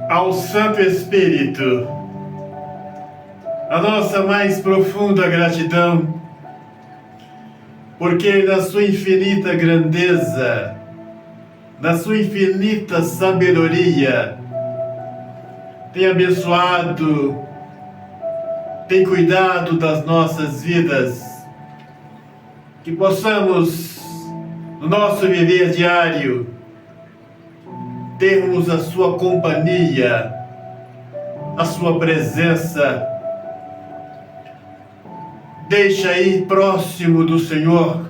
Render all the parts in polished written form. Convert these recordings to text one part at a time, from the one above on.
ao Santo Espírito a nossa mais profunda gratidão, porque na sua infinita grandeza, na sua infinita sabedoria, tem abençoado, tem cuidado das nossas vidas, que possamos, no nosso viver diário, termos a sua companhia, a sua presença. Deixa aí próximo do Senhor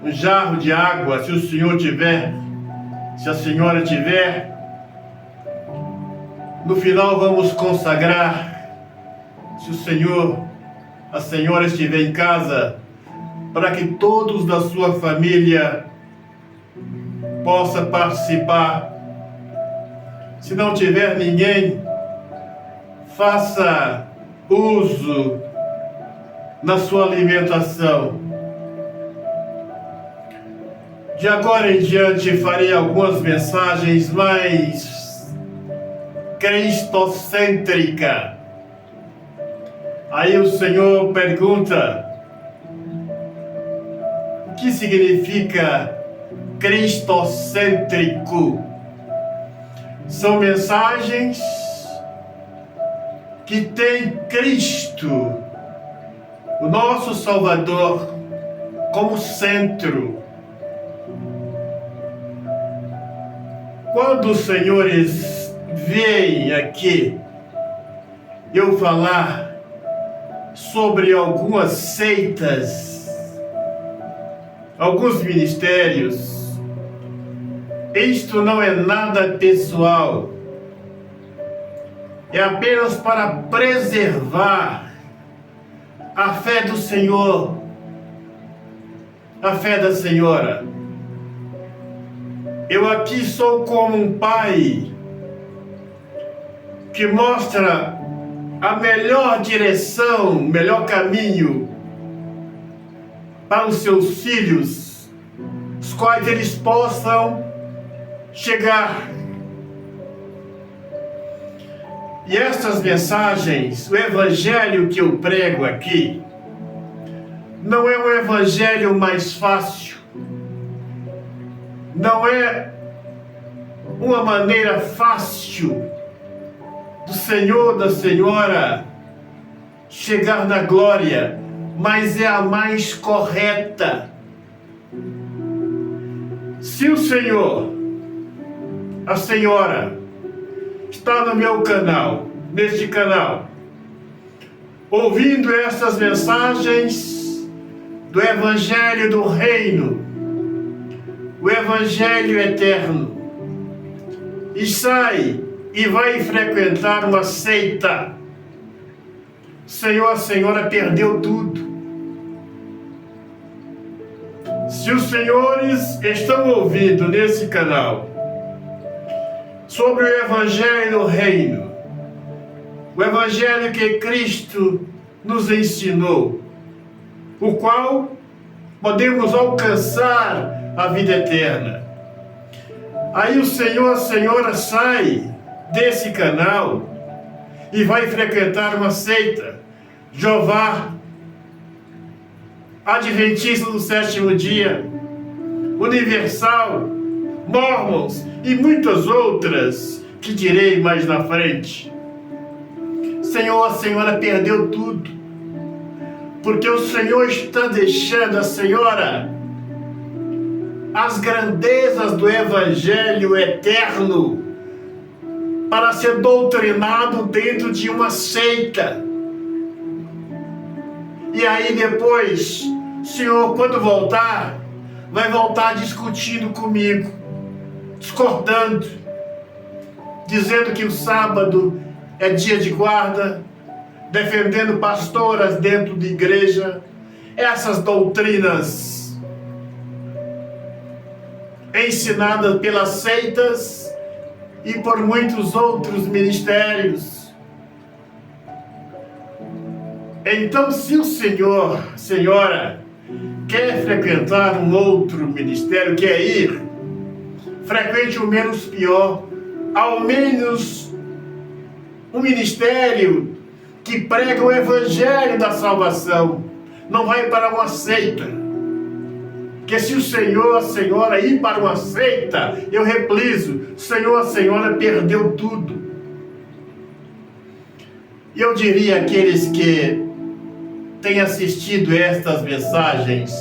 um jarro de água, se o Senhor tiver, se a senhora tiver. No final vamos consagrar, se o Senhor, a senhora estiver em casa, para que todos da sua família possam participar. Se não tiver ninguém, faça uso na sua alimentação. De agora em diante farei algumas mensagens mais cristocêntricas. Aí o Senhor pergunta: o que significa cristocêntrico? São mensagens que tem Cristo, o nosso Salvador, como centro. Quando os senhores vêm aqui eu falar sobre algumas seitas, alguns ministérios, isto não é nada pessoal. É apenas para preservar a fé do Senhor, a fé da senhora. Eu aqui sou como um pai que mostra a melhor direção, o melhor caminho para os seus filhos, os quais eles possam chegar. E essas mensagens, o evangelho que eu prego aqui, não é um evangelho mais fácil, não é uma maneira fácil do Senhor, da Senhora chegar na glória, mas é a mais correta. Se o Senhor, a Senhora, está no meu canal, neste canal, ouvindo essas mensagens do Evangelho do Reino, o Evangelho eterno, e sai e vai frequentar uma seita, Senhor, a senhora perdeu tudo. Se os senhores estão ouvindo nesse canal sobre o Evangelho do Reino, o Evangelho que Cristo nos ensinou, o qual podemos alcançar a vida eterna. Aí o Senhor, a senhora sai desse canal e vai frequentar uma seita, Jeová, Adventista do Sétimo Dia, Universal, Mormons e muitas outras que direi mais na frente. Senhor, a senhora perdeu tudo, porque o Senhor está deixando a senhora as grandezas do Evangelho eterno para ser doutrinado dentro de uma seita. E aí depois, Senhor, quando voltar, vai voltar discutindo comigo, discordando, dizendo que o sábado é dia de guarda, defendendo pastoras dentro de igreja, essas doutrinas ensinadas pelas seitas e por muitos outros ministérios. Então, se o senhor, senhora, quer frequentar um outro ministério, quer ir, frequente o menos pior, ao menos um ministério que prega o evangelho da salvação. Não vai para uma seita. Porque se o senhor, a senhora ir para uma seita, eu repliso, o senhor, a senhora perdeu tudo. E eu diria àqueles que têm assistido estas mensagens,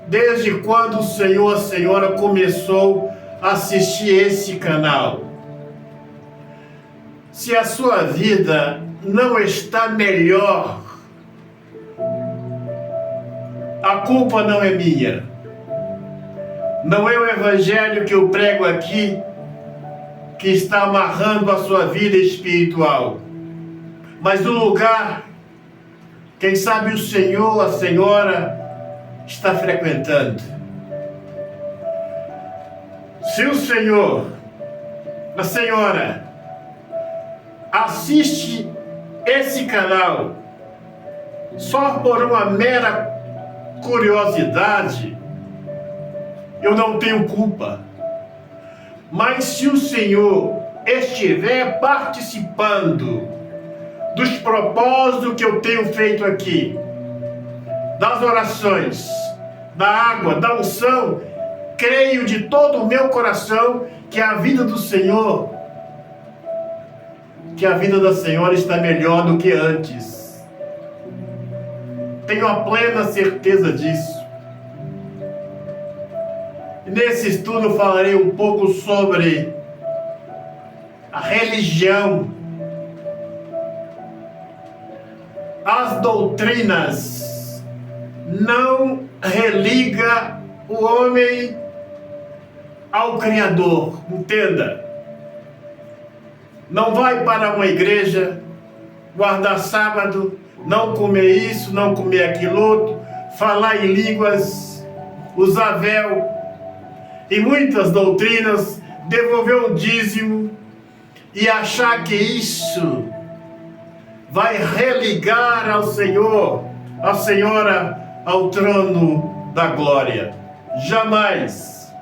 desde quando o senhor, a senhora começou a assistir esse canal, se a sua vida não está melhor, a culpa não é minha. Não é o evangelho que eu prego aqui que está amarrando a sua vida espiritual, mas no lugar, quem sabe o senhor, a senhora está frequentando. Se o senhor, a senhora assiste esse canal só por uma mera curiosidade, eu não tenho culpa. Mas se o senhor estiver participando dos propósitos que eu tenho feito aqui, das orações, da água, da unção, creio de todo o meu coração que a vida do Senhor, que a vida da senhora está melhor do que antes. Tenho a plena certeza disso. E nesse estudo eu falarei um pouco sobre a religião, as doutrinas. Não religa o homem ao Criador. Entenda. Não vai para uma igreja, guardar sábado, não comer isso, não comer aquilo outro, falar em línguas, usar véu, e muitas doutrinas, devolver o dízimo e achar que isso vai religar ao Senhor, a Senhora, ao trono da glória. Jamais.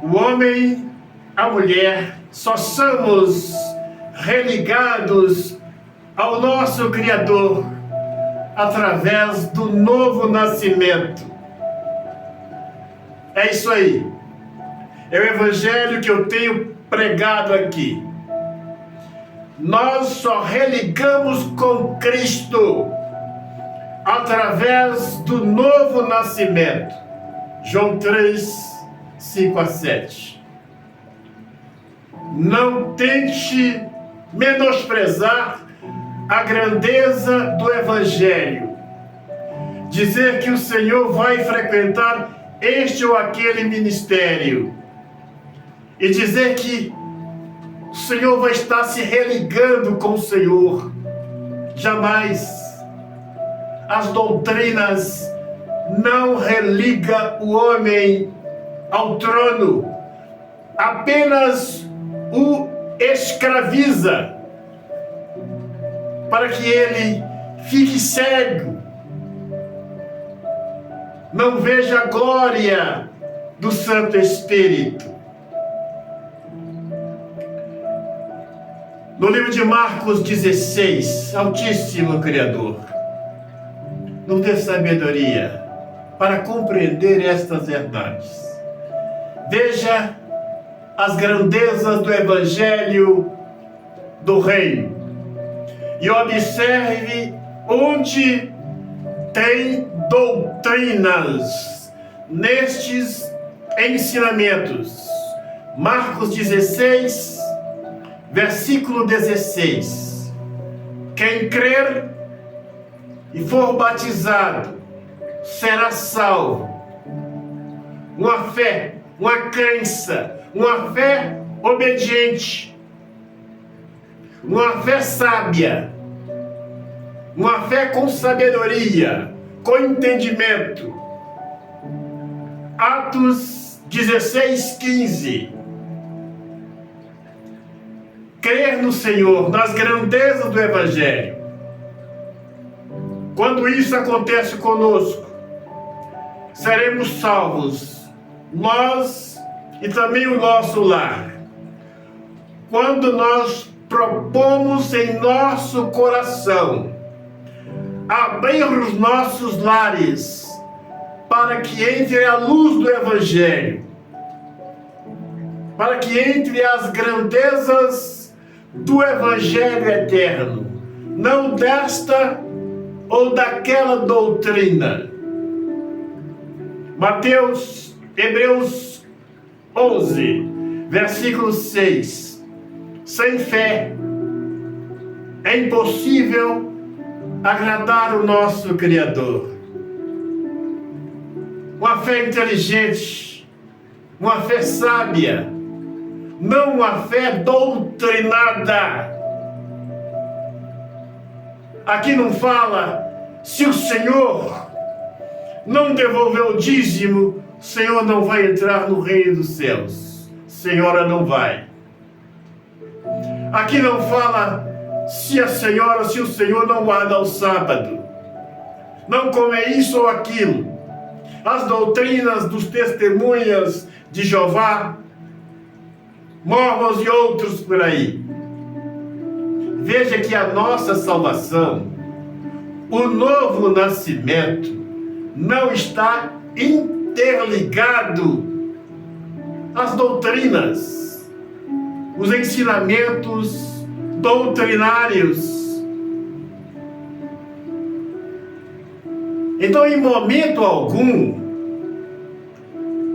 O homem, a mulher, só somos religados ao nosso Criador através do novo nascimento. É isso aí. É o evangelho que eu tenho pregado aqui. Nós só religamos com Cristo através do novo nascimento. João 3, 5 a 7. Não tente menosprezar a grandeza do evangelho. Dizer que o Senhor vai frequentar este ou aquele ministério. E dizer que o Senhor vai estar se religando com o Senhor. Jamais. As doutrinas não religam o homem ao trono. Apenas o escraviza para que ele fique cego, não veja a glória do Santo Espírito. No livro de Marcos 16, Altíssimo Criador, nos dê sabedoria para compreender estas verdades. Veja as grandezas do Evangelho do Reino e observe onde tem doutrinas nestes ensinamentos. Marcos 16, versículo 16. Quem crer e for batizado será salvo. Uma fé, uma crença, uma fé obediente, uma fé sábia, uma fé com sabedoria, com entendimento. Atos 16, 15. Crer no Senhor, nas grandezas do Evangelho. Quando isso acontece conosco, seremos salvos. Nós e também o nosso lar. Quando nós propomos em nosso coração abrir os nossos lares para que entre a luz do Evangelho, para que entre as grandezas do Evangelho eterno, não desta ou daquela doutrina. Hebreus 11, versículo 6. Sem fé é impossível agradar o nosso Criador. Uma fé inteligente, uma fé sábia, não uma fé doutrinada. Aqui não fala, se o Senhor não devolver o dízimo, o Senhor não vai entrar no reino dos céus. Senhora, não vai. Aqui não fala, se o Senhor não guarda o sábado, não comer isso ou aquilo. As doutrinas dos testemunhas de Jeová, mormons e outros por aí. Veja que a nossa salvação, o novo nascimento, não está interligado às doutrinas, os ensinamentos doutrinários. Então, em momento algum,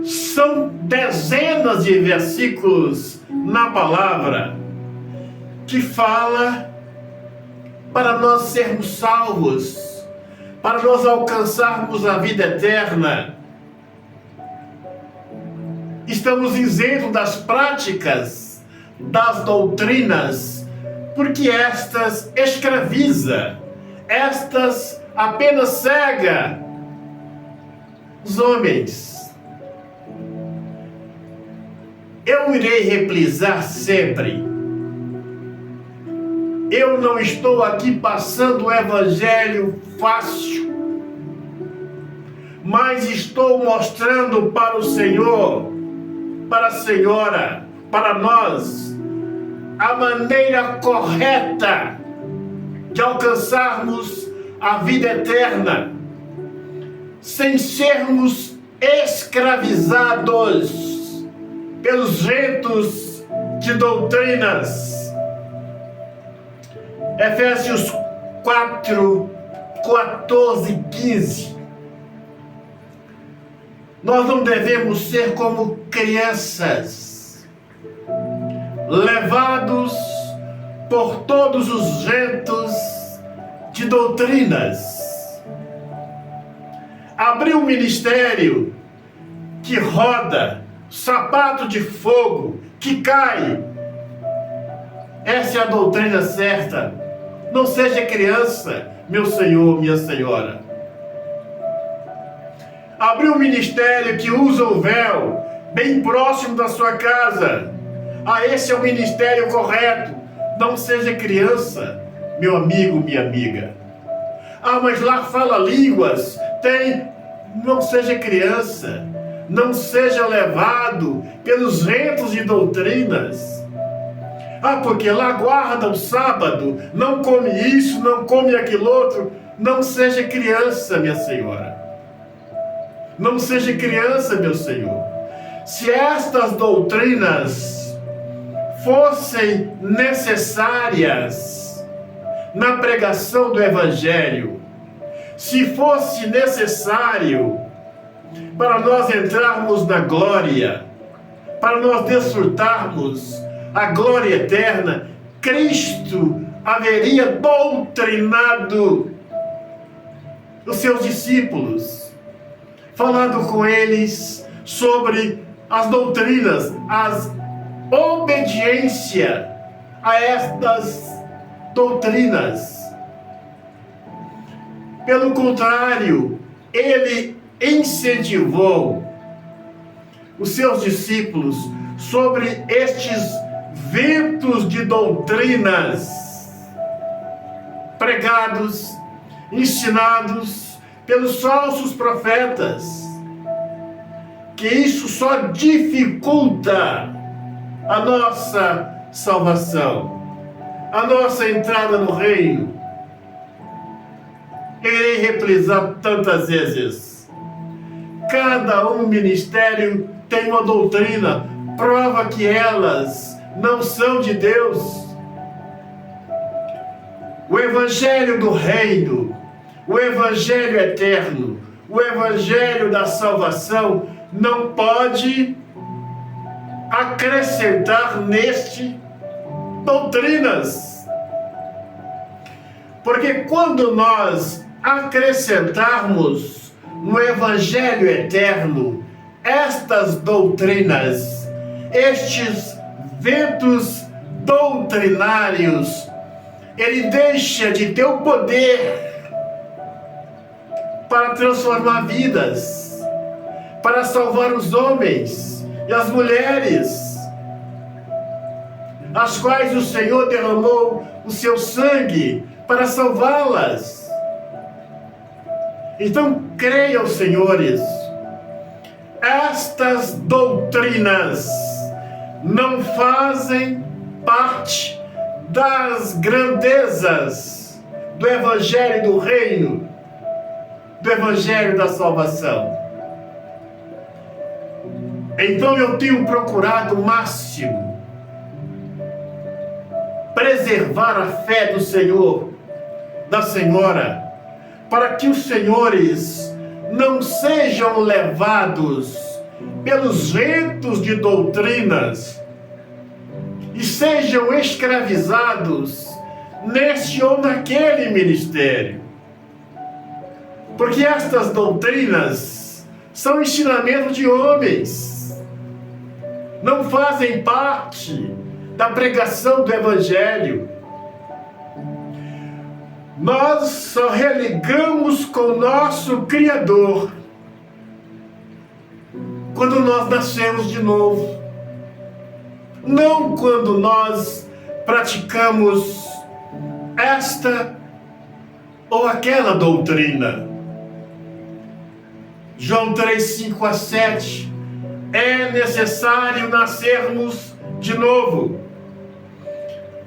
são dezenas de versículos na palavra que fala para nós sermos salvos, para nós alcançarmos a vida eterna. Estamos isentos das práticas, das doutrinas, porque estas escraviza, estas apenas cega os homens. Eu irei reprisar sempre. Eu não estou aqui passando o evangelho fácil, mas estou mostrando para o Senhor, para a Senhora, para nós, a maneira correta de alcançarmos a vida eterna, sem sermos escravizados pelos ventos de doutrinas. Efésios 4, 14 e 15. Nós não devemos ser como crianças, levados por todos os ventos de doutrinas. Abrir um ministério que roda, sapato de fogo, que cai. Essa é a doutrina certa. Não seja criança, meu Senhor, minha Senhora. Abrir um ministério que usa o véu bem próximo da sua casa. Esse é o ministério correto. Não seja criança, meu amigo, minha amiga. Mas lá fala línguas. Não seja criança. Não seja levado pelos ventos de doutrinas. Porque lá guarda o sábado, não come isso, não come aquilo outro. Não seja criança, minha senhora. Não seja criança, meu Senhor. Se estas doutrinas fossem necessárias na pregação do Evangelho, se fosse necessário para nós entrarmos na glória, para nós desfrutarmos a glória eterna, Cristo haveria doutrinado os seus discípulos, falando com eles sobre as doutrinas, as obediência a estas doutrinas. Pelo contrário, ele incentivou os seus discípulos sobre estes ventos de doutrinas pregados, ensinados pelos falsos profetas. que isso só dificulta a nossa salvação, a nossa entrada no reino. Irei reprisar tantas vezes. Cada um ministério tem uma doutrina, prova que elas não são de Deus. O evangelho do reino, o evangelho eterno, o evangelho da salvação não pode acrescentar neste doutrinas. Porque quando nós acrescentarmos no evangelho eterno estas doutrinas, estes ventos doutrinários, ele deixa de ter o poder para transformar vidas, para salvar os homens e as mulheres, as quais o Senhor derramou o seu sangue para salvá-las. Então creiam, senhores, estas doutrinas não fazem parte das grandezas do evangelho do reino, do evangelho da salvação. Então eu tenho procurado o máximo preservar a fé do Senhor, da Senhora, para que os senhores não sejam levados pelos ventos de doutrinas e sejam escravizados neste ou naquele ministério. Porque estas doutrinas são ensinamentos de homens, não fazem parte da pregação do evangelho. Nós só religamos com o nosso Criador quando nós nascemos de novo, não quando nós praticamos esta ou aquela doutrina. João 3, 5 a 7, é necessário nascermos de novo.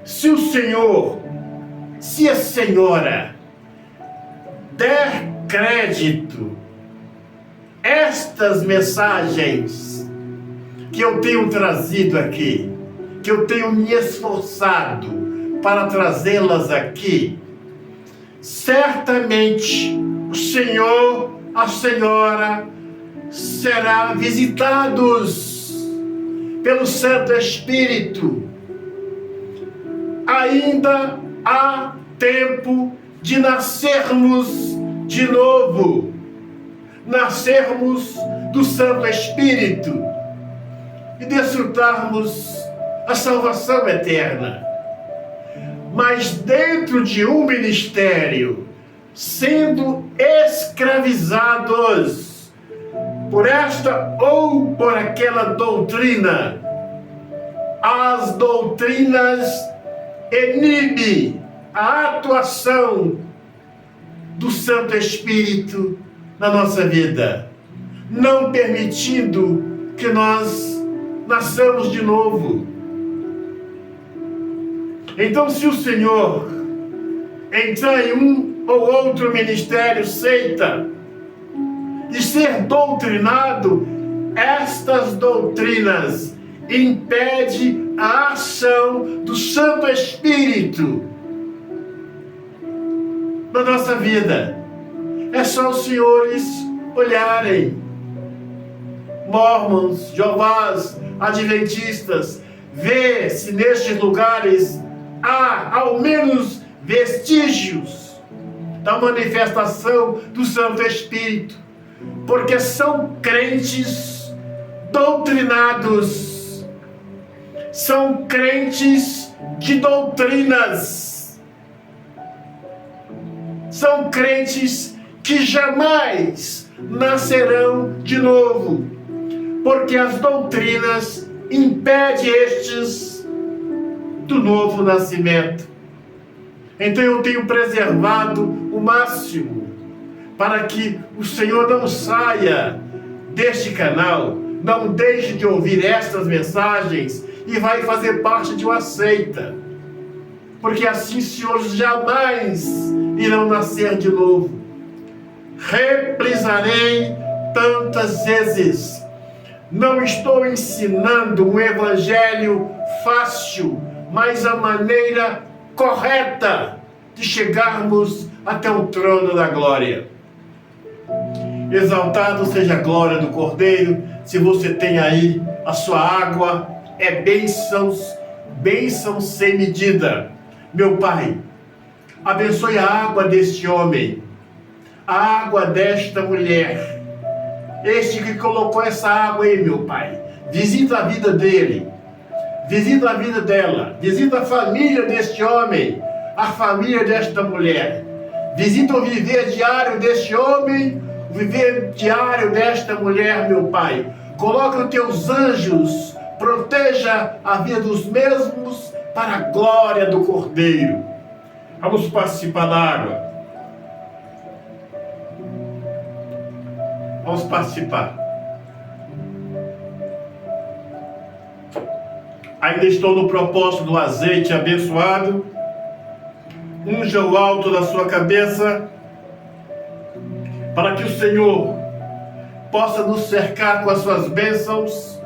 Se o Senhor, se a Senhora der crédito estas mensagens que eu tenho trazido aqui, que eu tenho me esforçado para trazê-las aqui, certamente o Senhor, a Senhora será visitados pelo Santo Espírito. Ainda há tempo de nascermos de novo, nascermos do Santo Espírito e desfrutarmos a salvação eterna. Mas dentro de um ministério, sendo escravizados por esta ou por aquela doutrina, as doutrinas inibe a atuação do Santo Espírito na nossa vida, não permitindo que nós nasçamos de novo. Então, se o Senhor entrar em um ou outro ministério, seita, e ser doutrinado, estas doutrinas impedem a ação do Santo Espírito na nossa vida. É só os senhores olharem, Mormons, Jeovás, Adventistas, ver se nestes lugares há ao menos vestígios da manifestação do Santo Espírito, porque são crentes doutrinados, são crentes de doutrinas, são crentes que jamais nascerão de novo, porque as doutrinas impedem estes do novo nascimento. Então eu tenho preservado o máximo para que o Senhor não saia deste canal, não deixe de ouvir estas mensagens e vai fazer parte de uma seita. Porque assim os senhores jamais irão nascer de novo. Reprisarei tantas vezes. Não estou ensinando um evangelho fácil, mas a maneira correta de chegarmos até o trono da glória. Exaltado seja a glória do Cordeiro. Se você tem aí a sua água, é bênçãos sem medida. Meu Pai, abençoe a água deste homem, a água desta mulher, este que colocou essa água aí, meu Pai. Visita a vida dele, visita a vida dela, visita a família deste homem, a família desta mulher. Visita o viver diário deste homem, o viver diário desta mulher, meu Pai. Coloca os teus anjos, proteja a vida dos mesmos para a glória do Cordeiro. Vamos participar da água. Vamos participar. Ainda estou no propósito do azeite abençoado. Unja o alto da sua cabeça, para que o Senhor possa nos cercar com as suas bênçãos,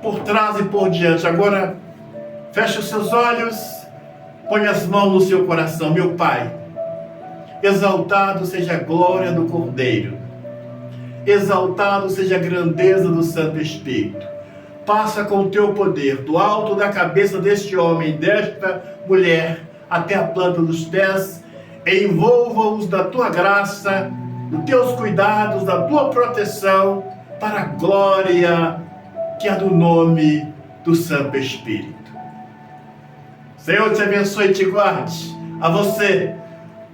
por trás e por diante. Agora, feche os seus olhos, põe as mãos no seu coração. Meu Pai, exaltado seja a glória do Cordeiro, exaltado seja a grandeza do Santo Espírito. Passa com o teu poder, do alto da cabeça deste homem, desta mulher, até a planta dos pés, envolva-os da tua graça, dos teus cuidados, da tua proteção, para a glória que é do nome do Santo Espírito. Senhor te abençoe e te guarde, a você,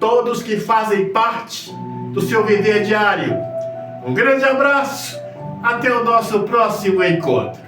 todos que fazem parte do seu viver diário. Um grande abraço, até o nosso próximo encontro.